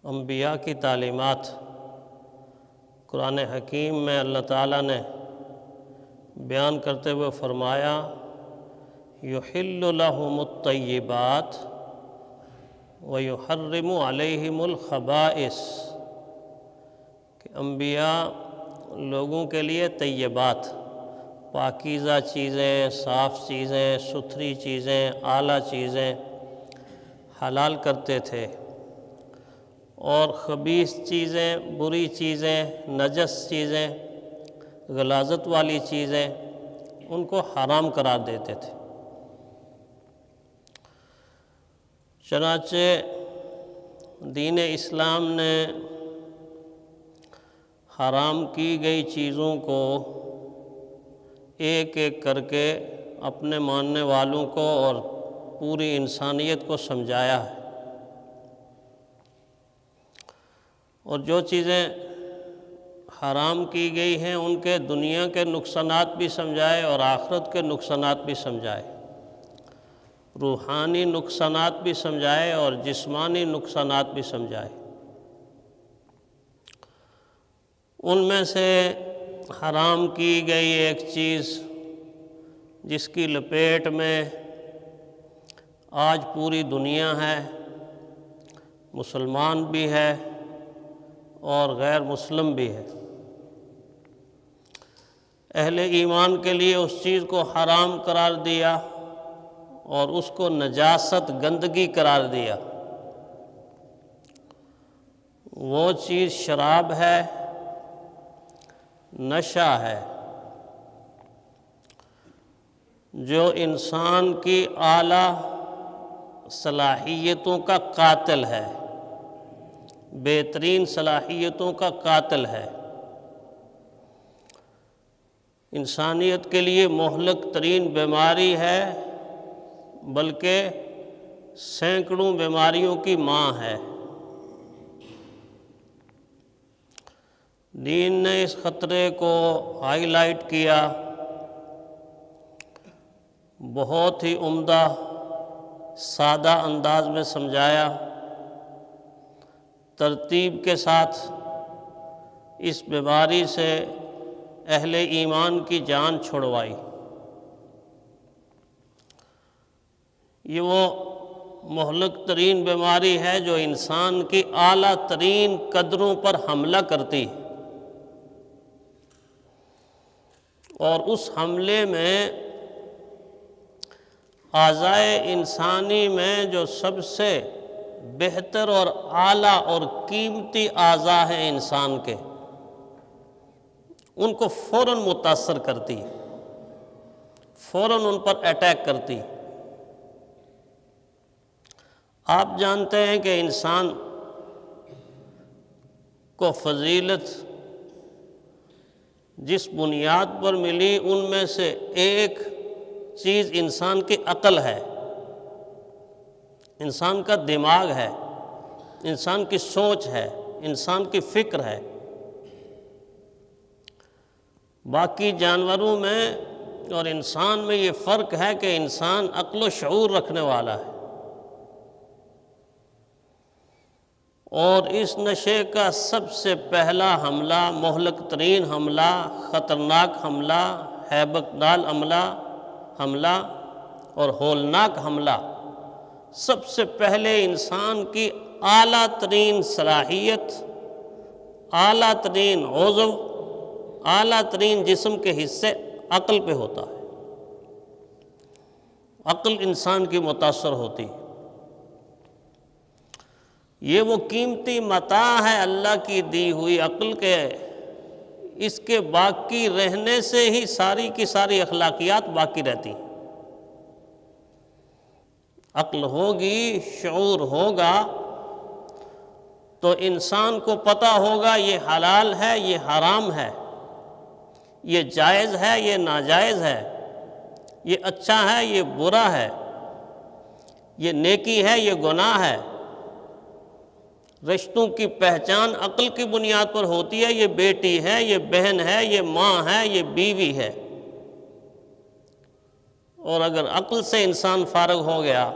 انبیاء کی تعلیمات قرآن حکیم میں اللہ تعالیٰ نے بیان کرتے ہوئے فرمایا یحل لہم الطیبات ویحرم علیہم الخبائث کہ انبیاء لوگوں کے لیے طیبات پاکیزہ چیزیں، صاف چیزیں، ستھری چیزیں، اعلیٰ چیزیں حلال کرتے تھے اور خبیث چیزیں، بری چیزیں، نجس چیزیں، غلاظت والی چیزیں ان کو حرام قرار دیتے تھے۔ چنانچہ دین اسلام نے حرام کی گئی چیزوں کو ایک ایک کر کے اپنے ماننے والوں کو اور پوری انسانیت کو سمجھایا ہے، اور جو چیزیں حرام کی گئی ہیں ان کے دنیا کے نقصانات بھی سمجھائے اور آخرت کے نقصانات بھی سمجھائے، روحانی نقصانات بھی سمجھائے اور جسمانی نقصانات بھی سمجھائے۔ ان میں سے حرام کی گئی ایک چیز جس کی لپیٹ میں آج پوری دنیا ہے، مسلمان بھی ہے اور غیر مسلم بھی ہے، اہل ایمان کے لیے اس چیز کو حرام قرار دیا اور اس کو نجاست، گندگی قرار دیا۔ وہ چیز شراب ہے، نشہ ہے، جو انسان کی اعلیٰ صلاحیتوں کا قاتل ہے، بہترین صلاحیتوں کا قاتل ہے، انسانیت کے لیے مہلک ترین بیماری ہے، بلکہ سینکڑوں بیماریوں کی ماں ہے۔ دین نے اس خطرے کو ہائی لائٹ کیا، بہت ہی عمدہ سادہ انداز میں سمجھایا، ترتیب کے ساتھ اس بیماری سے اہل ایمان کی جان چھڑوائی۔ یہ وہ مہلک ترین بیماری ہے جو انسان کی اعلیٰ ترین قدروں پر حملہ کرتی ہے، اور اس حملے میں اعضائے انسانی میں جو سب سے بہتر اور اعلیٰ اور قیمتی اعضاء ہیں انسان کے، ان کو فوراً متاثر کرتی، فوراً ان پر اٹیک کرتی۔ آپ جانتے ہیں کہ انسان کو فضیلت جس بنیاد پر ملی ان میں سے ایک چیز انسان کی عقل ہے، انسان کا دماغ ہے، انسان کی سوچ ہے، انسان کی فکر ہے۔ باقی جانوروں میں اور انسان میں یہ فرق ہے کہ انسان عقل و شعور رکھنے والا ہے، اور اس نشے کا سب سے پہلا حملہ، مہلک ترین حملہ، خطرناک حملہ، ہیبت ناک حملہ اور ہولناک حملہ سب سے پہلے انسان کی اعلیٰ ترین صلاحیت، اعلیٰ ترین عضو، اعلیٰ ترین جسم کے حصے عقل پہ ہوتا ہے۔ عقل انسان کی متاثر ہوتی ہے۔ یہ وہ قیمتی متاع ہے اللہ کی دی ہوئی عقل کے، اس کے باقی رہنے سے ہی ساری کی ساری اخلاقیات باقی رہتی ہیں۔ عقل ہوگی، شعور ہوگا تو انسان کو پتہ ہوگا یہ حلال ہے، یہ حرام ہے، یہ جائز ہے، یہ ناجائز ہے، یہ اچھا ہے، یہ برا ہے، یہ نیکی ہے، یہ گناہ ہے۔ رشتوں کی پہچان عقل کی بنیاد پر ہوتی ہے، یہ بیٹی ہے، یہ بہن ہے، یہ ماں ہے، یہ بیوی ہے۔ اور اگر عقل سے انسان فارغ ہو گیا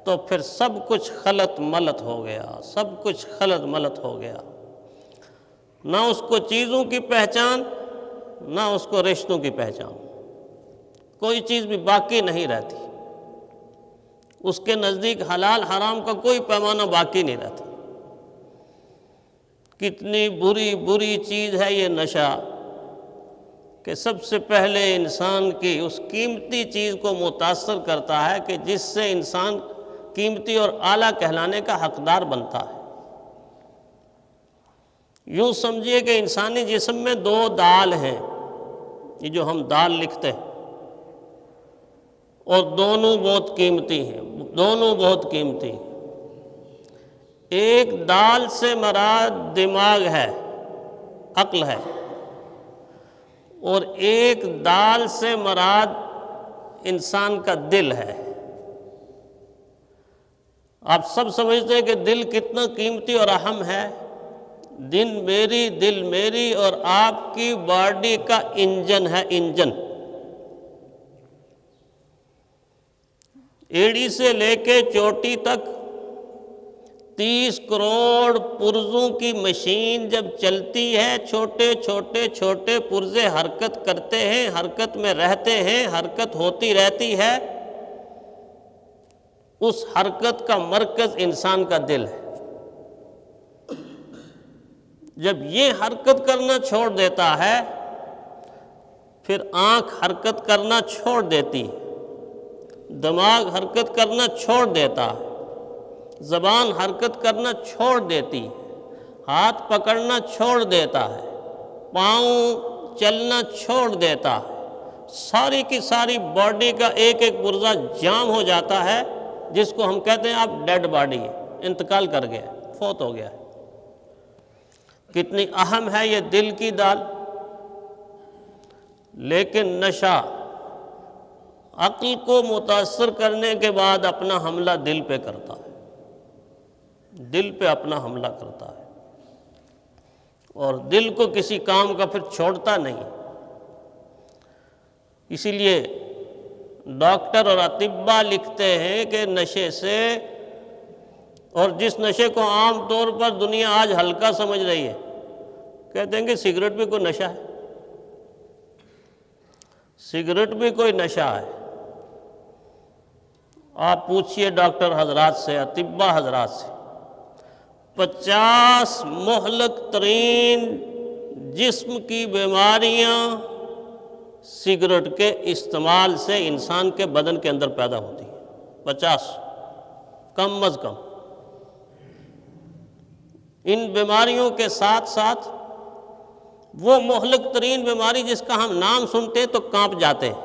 تو پھر سب کچھ خلط ملط ہو گیا، سب کچھ خلط ملط ہو گیا، نہ اس کو چیزوں کی پہچان، نہ اس کو رشتوں کی پہچان، کوئی چیز بھی باقی نہیں رہتی، اس کے نزدیک حلال حرام کا کوئی پیمانہ باقی نہیں رہتا۔ کتنی بری بری چیز ہے یہ نشہ کہ سب سے پہلے انسان کی اس قیمتی چیز کو متاثر کرتا ہے کہ جس سے انسان قیمتی اور اعلیٰ کہلانے کا حقدار بنتا ہے۔ یوں سمجھیے کہ انسانی جسم میں دو دال ہیں، یہ جو ہم دال لکھتے ہیں، اور دونوں بہت قیمتی ہیں، دونوں بہت قیمتی ہیں۔ ایک دال سے مراد دماغ ہے، عقل ہے، اور ایک دال سے مراد انسان کا دل ہے۔ آپ سب سمجھتے ہیں کہ دل کتنا قیمتی اور اہم ہے۔ دل میری اور آپ کی باڈی کا انجن ہے، انجن۔ ایڑی سے لے کے چوٹی تک 30 کروڑ پرزوں کی مشین جب چلتی ہے، چھوٹے چھوٹے چھوٹے پرزے حرکت کرتے ہیں، حرکت میں رہتے ہیں، حرکت ہوتی رہتی ہے، اس حرکت کا مرکز انسان کا دل ہے۔ جب یہ حرکت کرنا چھوڑ دیتا ہے، پھر آنکھ حرکت کرنا چھوڑ دیتی ہے، دماغ حرکت کرنا چھوڑ دیتا ہے، زبان حرکت کرنا چھوڑ دیتی ہے، ہاتھ پکڑنا چھوڑ دیتا ہے، پاؤں چلنا چھوڑ دیتا ہے، ساری کی ساری باڈی کا ایک ایک پرزہ جام ہو جاتا ہے، جس کو ہم کہتے ہیں اب ڈیڈ باڈی ہے، انتقال کر گیا، فوت ہو گیا ہے۔ کتنی اہم ہے یہ دل کی دال۔ لیکن نشہ عقل کو متاثر کرنے کے بعد اپنا حملہ دل پہ کرتا ہے، دل پہ اپنا حملہ کرتا ہے، اور دل کو کسی کام کا پھر چھوڑتا نہیں۔ اسی لیے ڈاکٹر اور اطباء لکھتے ہیں کہ نشے سے، اور جس نشے کو عام طور پر دنیا آج ہلکا سمجھ رہی ہے، کہتے ہیں کہ سگریٹ بھی کوئی نشہ ہے، سگریٹ بھی کوئی نشہ ہے۔ آپ پوچھئے ڈاکٹر حضرات سے، اطباء حضرات سے، 50 مہلک ترین جسم کی بیماریاں سگریٹ کے استعمال سے انسان کے بدن کے اندر پیدا ہوتی ہیں، 50 کم از کم۔ ان بیماریوں کے ساتھ ساتھ وہ مہلک ترین بیماری جس کا ہم نام سنتے تو کانپ جاتے ہیں۔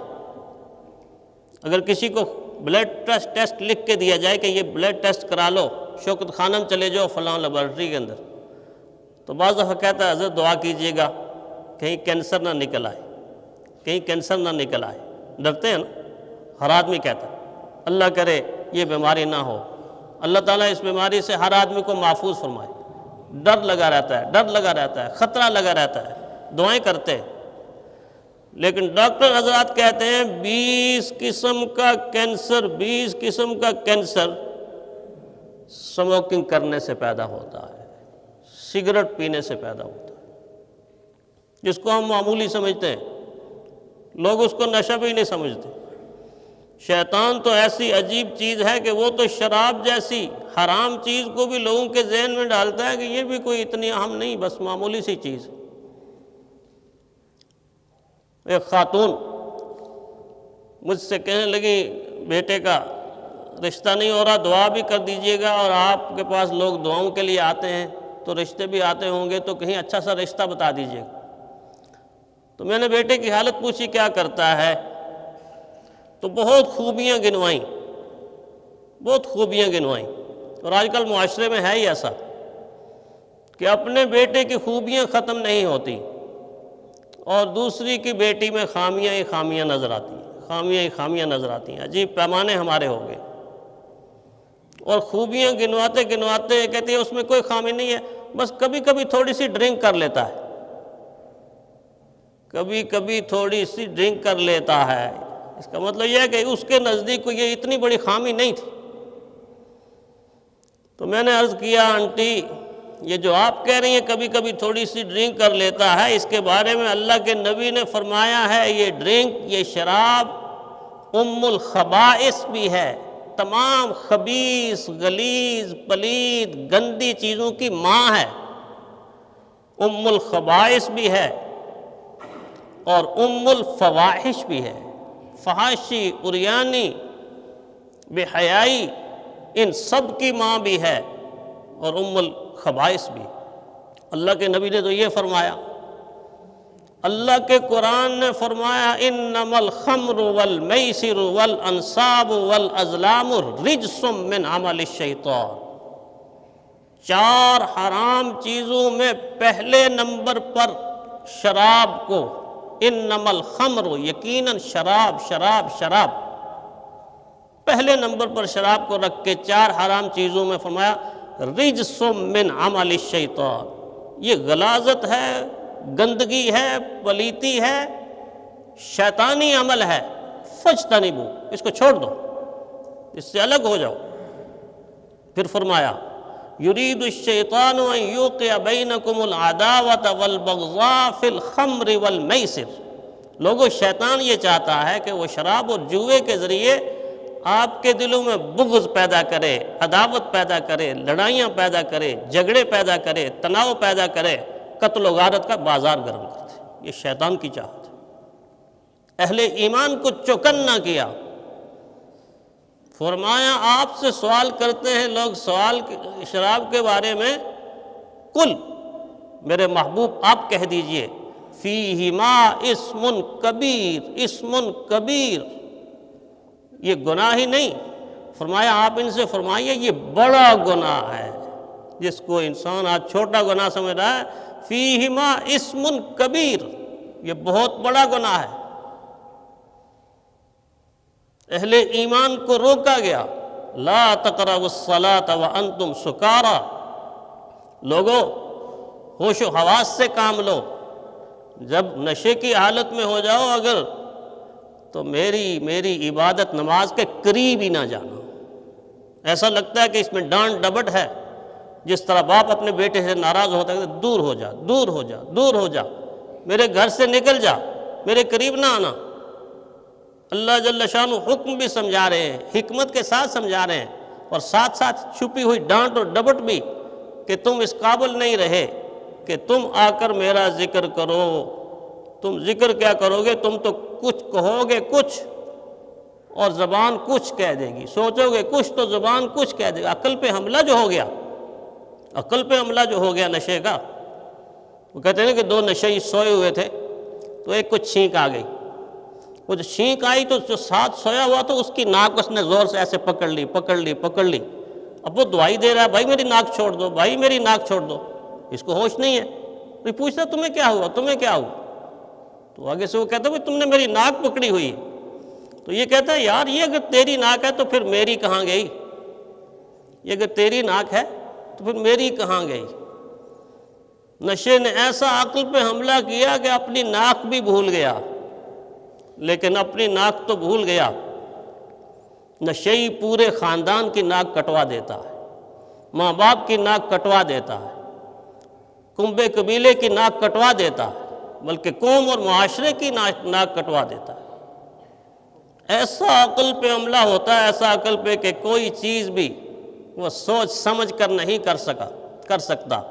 اگر کسی کو بلڈ ٹیسٹ لکھ کے دیا جائے کہ یہ بلڈ ٹیسٹ کرا لو، شوکت خانم چلے جاؤ فلاں لیبارٹری کے اندر، تو بعض دفعہ کہتا ہے حضرت دعا کیجئے گا کہیں کینسر نہ نکل آئے، کہیں کینسر نہ نکل آئے، ڈرتے ہیں نا، ہر آدمی کہتا ہے اللہ کرے یہ بیماری نہ ہو، اللہ تعالیٰ اس بیماری سے ہر آدمی کو محفوظ فرمائے۔ ڈر لگا رہتا ہے، ڈر لگا رہتا ہے، خطرہ لگا رہتا ہے، دعائیں کرتے ہیں۔ لیکن ڈاکٹر حضرات کہتے ہیں 20 قسم کا کینسر، 20 قسم کا کینسر سموکنگ کرنے سے پیدا ہوتا ہے، سگریٹ پینے سے پیدا ہوتا ہے، جس کو ہم معمولی سمجھتے ہیں، لوگ اس کو نشہ بھی نہیں سمجھتے۔ شیطان تو ایسی عجیب چیز ہے کہ وہ تو شراب جیسی حرام چیز کو بھی لوگوں کے ذہن میں ڈالتا ہے کہ یہ بھی کوئی اتنی اہم نہیں، بس معمولی سی چیز۔ ایک خاتون مجھ سے کہنے لگی بیٹے کا رشتہ نہیں ہو رہا، دعا بھی کر دیجئے گا، اور آپ کے پاس لوگ دعاؤں کے لیے آتے ہیں تو رشتے بھی آتے ہوں گے، تو کہیں اچھا سا رشتہ بتا دیجئے گا۔ تو میں نے بیٹے کی حالت پوچھی کیا کرتا ہے، تو بہت خوبیاں گنوائیں، بہت خوبیاں گنوائیں۔ اور آج کل معاشرے میں ہے ہی ایسا کہ اپنے بیٹے کی خوبیاں ختم نہیں ہوتی، اور دوسری کی بیٹی میں خامیاں ہی خامیاں نظر آتی ہیں، خامیاں ہی خامیاں نظر آتی ہیں۔ عجیب پیمانے ہمارے ہو گئے، اور خوبیاں گنواتے گنواتے کہتی ہے اس میں کوئی خامی نہیں ہے، بس کبھی کبھی تھوڑی سی ڈرنک کر لیتا ہے، کبھی کبھی تھوڑی سی ڈرنک کر لیتا ہے۔ اس کا مطلب یہ ہے کہ اس کے نزدیک کوئی یہ اتنی بڑی خامی نہیں تھی، تو میں نے عرض کیا آنٹی یہ جو آپ کہہ رہی ہیں کبھی کبھی تھوڑی سی ڈرنک کر لیتا ہے، اس کے بارے میں اللہ کے نبی نے فرمایا ہے یہ ڈرنک، یہ شراب ام الخبائث بھی ہے، تمام خبیث غلیظ پلید گندی چیزوں کی ماں ہے، ام الخبائث بھی ہے اور ام الفواحش بھی ہے، فحاشی، عریانی، بے حیائی، ان سب کی ماں بھی ہے اور ام الخبائث بھی۔ اللہ کے نبی نے تو یہ فرمایا۔ اللہ کے قرآن نے فرمایا انما الخمر والمیسر والانصاب والازلام رجس من عمل الشیطان۔ 4 حرام چیزوں میں پہلے نمبر پر شراب کو، انما الخمر، یقیناً شراب شراب شراب، پہلے نمبر پر شراب کو رکھ کے 4 حرام چیزوں میں فرمایا رجس من عمل الشیطان، یہ غلاظت ہے، گندگی ہے، پلیتی ہے، شیطانی عمل ہے، فاجتنبوا، اس کو چھوڑ دو، اس سے الگ ہو جاؤ۔ پھر فرمایا یرید الشیطان ان یوقع بینکم العداوۃ والبغضاء فی الخمر والمیسر، لوگوں شیطان یہ چاہتا ہے کہ وہ شراب اور جوئے کے ذریعے آپ کے دلوں میں بغض پیدا کرے، عداوت پیدا کرے، لڑائیاں پیدا کرے، جھگڑے پیدا کرے، تناؤ پیدا کرے، قتل و غارت کا بازار گرم کرتے۔ یہ شیطان کی چاہت ہے، اہل ایمان کو چوکن نہ کیا۔ فرمایا آپ سے سوال کرتے ہیں لوگ سوال شراب کے بارے میں، کل میرے محبوب آپ کہہ دیجئے فیہما اسم کبیر، اسم کبیر، یہ گناہ ہی نہیں، فرمایا آپ ان سے فرمائیے یہ بڑا گناہ ہے، جس کو انسان آج چھوٹا گناہ سمجھ رہا ہے، فیہما اسم کبیر، یہ بہت بڑا گناہ ہے۔ اہل ایمان کو روکا گیا، لا تقربوا الصلاۃ وانتم سکارى، لوگو ہوش و حواس سے کام لو، جب نشے کی حالت میں ہو جاؤ اگر تو میری عبادت نماز کے قریب ہی نہ جانا۔ ایسا لگتا ہے کہ اس میں ڈانٹ ڈپٹ ہے، جس طرح باپ اپنے بیٹے سے ناراض ہوتا ہے، دور ہو جا، دور ہو جا، دور ہو جا، میرے گھر سے نکل جا، میرے قریب نہ آنا۔ اللہ جل شانہ حکم بھی سمجھا رہے ہیں، حکمت کے ساتھ سمجھا رہے ہیں، اور ساتھ ساتھ چھپی ہوئی ڈانٹ اور ڈپٹ بھی کہ تم اس قابل نہیں رہے کہ تم آ کر میرا ذکر کرو۔ تم ذکر کیا کرو گے؟ تم تو کچھ کہو گے کچھ اور زبان کچھ کہہ دے گی، سوچو گے کچھ تو زبان کچھ کہہ دے گا۔ عقل پہ حملہ جو ہو گیا، عقل پہ حملہ جو ہو گیا نشے کا، وہ کہتے ہیں کہ 2 نشئی سوئے ہوئے تھے تو ایک کو چھینک آ گئی، وہ جو چھینک آئی تو جو ساتھ سویا ہوا تو اس کی ناک اس نے زور سے ایسے پکڑ لی پکڑ لی پکڑ لی۔ اب وہ دعائی دے رہا ہے، بھائی میری ناک چھوڑ دو، بھائی میری ناک چھوڑ دو، اس کو ہوش نہیں ہے۔ تو پوچھتا تمہیں کیا ہوا، تمہیں کیا ہوا؟ تو آگے سے وہ کہتا ہے تم نے میری ناک پکڑی ہوئی ہے۔ تو یہ کہتا ہے یار یہ اگر تیری ناک ہے تو پھر میری کہاں گئی؟ یہ اگر تیری ناک ہے تو پھر میری کہاں گئی؟ نشے نے ایسا عقل پہ حملہ کیا کہ اپنی ناک بھی بھول گیا، لیکن اپنی ناک تو بھول گیا۔ نشئی پورے خاندان کی ناک کٹوا دیتا ہے، ماں باپ کی ناک کٹوا دیتا ہے، کنبے قبیلے کی ناک کٹوا دیتا ہے، بلکہ قوم اور معاشرے کی ناک کٹوا دیتا ہے۔ ایسا عقل پہ حملہ ہوتا ہے، ایسا عقل پہ کہ کوئی چیز بھی وہ سوچ سمجھ کر نہیں کر سکتا۔